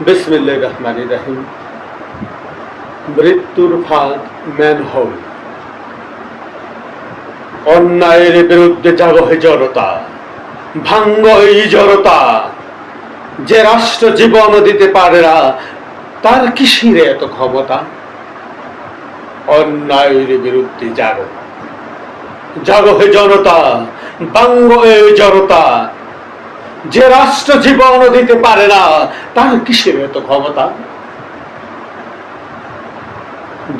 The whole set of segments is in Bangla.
বিসমিল্লাহির রহমানির রহিম। মৃত্যুর ফাঁদ ম্যানহোল। অন্যায়ের বিরুদ্ধে জাগো হে জনতা, ভাঙ্গ এই জড়তা। যে রাষ্ট্র জীবন দিতে পারে না, তার কিসের এত ক্ষমতা? অন্যায়ের বিরুদ্ধে জাগো, জাগো হে জনতা, ভাঙ্গ এই জড়তা। যে রাষ্ট্র জীবন দিতে পারে না, তার কিসের এত ক্ষমতা?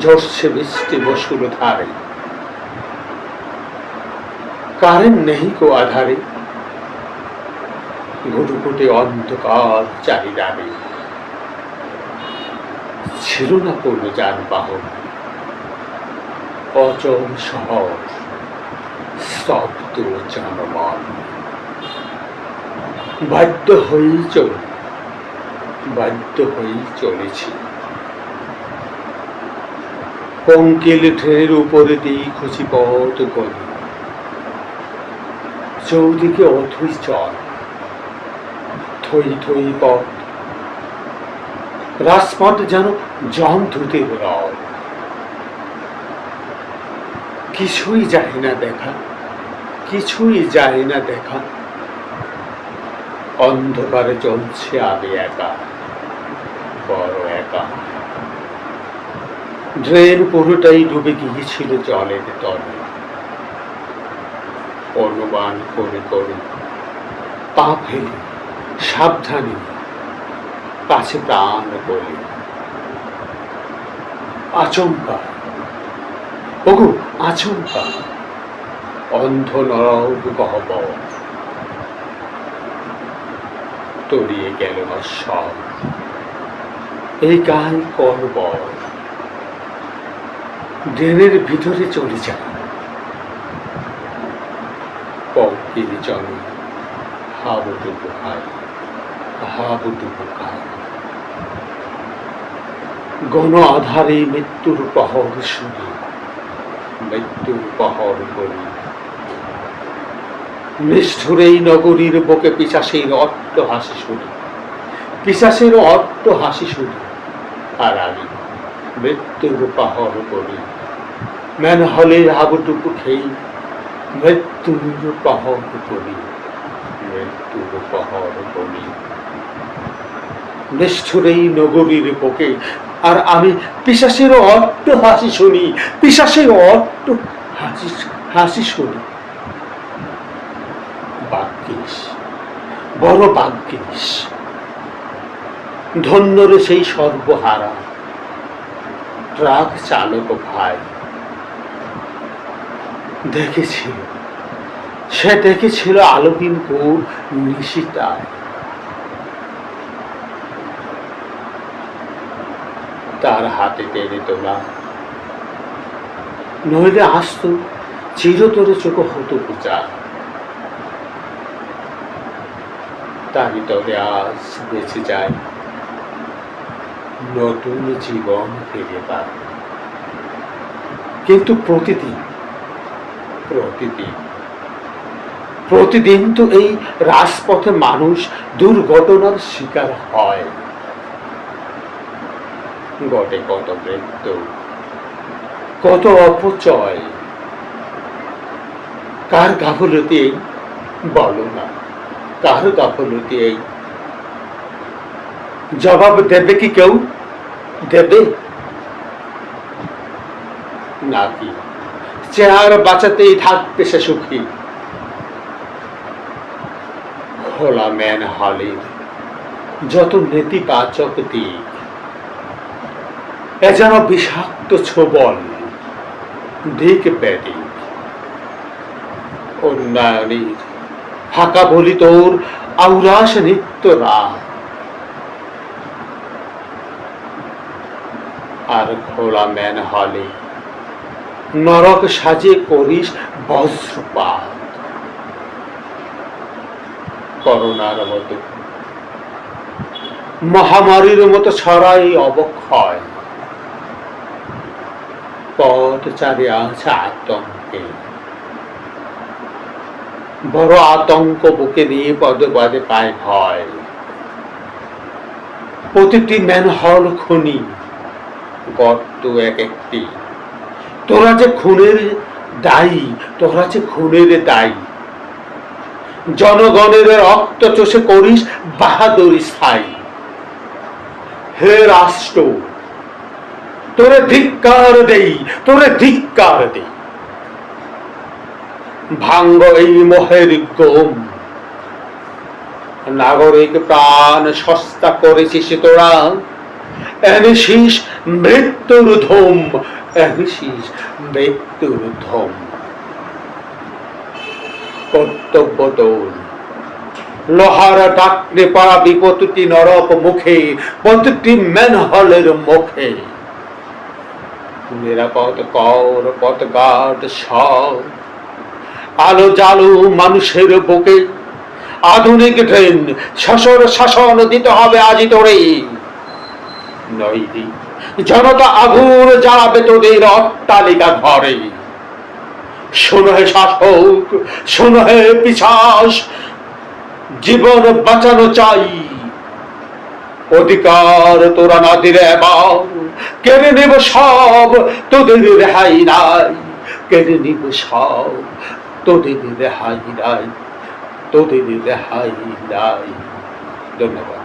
ঝরছে বৃষ্টি বসুর ধারে, কারেন্ট নেই কো আধারে। ঘুটঘুটে অন্ধকার চারিদারে, ছিল না কোনো যানবাহন। অচল শহর, স্তব্ধ জনমন। বাধ্য হয়েই চলেছি। কঙ্কিল ট্রেনের উপরে দিয়ে খুঁজি পথ গলি। চৌদিকে অথই চল, থই থই পথ। রাজপথ যেন জমদূতের রথ। কিছুই যায় না দেখা, কিছুই যায় না দেখা। অন্ধকারে চলছে আমি একা, বড় একা। ড্রেন পুরোটাই ডুবে গিয়েছিল জলের তলে। অনুমান করে করে পা ফেলি সাবধানে, কাছে প্রাণ বলে। আচমকা, ওগো আচমকা, অন্ধ নরক গহ্বর। তলিয়ে গেল না সব, এই গান করবর। ড্রেনের ভিতরে চলে যায় কঙ্কিল জলে। হাবুডুবু খায়, হাবুডুবু খায়। গণ আধারে মৃত্যুর প্রহর শুনি, মৃত্যুর প্রহর করি। নিষ্ঠুরেই নগরীর বুকে পিশাচের অট্ট হাসি শুনি, পিশাচের অট্ট হাসি শুনি। আর আমি মৃত্যুর প্রহর করি। ম্যানহোলের হাবুডুবু খেই, মৃত্যুর প্রহর করি, মৃত্যুর প্রহর করি। নিষ্ঠুরেই নগরীর বুকে, আর আমি পিশাচের অট্ট হাসি শুনি, পিশাচের অট্ট হাসি শুনি। ভাগ্যিস, বড় ভাগ্যিস, ধন্যরে সেই সর্বহারা ট্রাক চালক ভাই। দেখেছিল, সে দেখেছিল আলোহীন কোর নিশিতায়। তার হাতে টেনে তোলা, নইলে আসত চিরতরে চোখ হতো পূজা। তারই তবে আজ বেঁচে যায় নতুন জীবন ফিরে পায়। কিন্তু প্রতিদিন প্রতিদিন প্রতিদিন তো এই রাজপথে মানুষ দুর্ঘটনার শিকার হয়। ঘটে কত মৃত্যু, কত অপচয়। কার গাফলতি এই? বলো না, কার গাফলতি এই? জবাব দেবে কি কেউ? দেবে নাকি চেহারা বাঁচাতেই থাকবে সে সুখী? খোলা ম্যানহোলের যত নেতিবাচক দিক, এ যেন বিষাক্ত ছোবল, দিক ব্যাধিক। উন্নয়নের ফাঁকা বলি তোর আউরাস নিত্য রাত। আর খোলা ম্যানহোলে নরক সাজে করিস বজ্রপাত। করোনার মতো, মহামারীর মতো ছড়াই অবক্ষয়। পথ চারে আছে আতঙ্কে, বড় আতঙ্ক বুকে নিয়ে পদে পদে পায় ভয়। প্রতিটি ম্যানহোল খনি গর্ত এক একটি। তোরা যে খুনের দায়ী, তোরা যে খুনের দায়ী। জনগণের রক্ত চষে করিস বাহাদুরি স্থায়ী। হে রাষ্ট্র, তোরে ধিক্কার দেই, তোরে ধিক্কার দেই। ভাঙ্গ এই মোহের গম, নাগরিক প্রাণ সস্তা করেছিস তোরা। এনেছিস মৃত্যুর ধুম, এনেছিস মৃত্যুর ধুম। কর্তব্য তোর লোহার ডাকলে পাড়াবি প্রতিটি নরক মুখে, প্রতিটি ম্যানহোলের মুখে। নিরাপদ কর পথঘাট সব, আলো জালু মানুষের বুকে। আধুনিক ট্রেন শাসন দিতে হবে আজি তোরে। নইলে জনতা আগুন জ্বালাবে তোদের অট্টালিকা ঘরে। শোনো হে শাসক, শোনো হে পিশাচ, জীবন বাঁচানো চাই। অধিকার তোরা না দিলে এবার কেড়ে নেব সব, তোদের রেহাই নাই। কেড়ে নিব সব, তোদের রেহাই নাই, তোদের রেহাই নাই। ধন্যবাদ।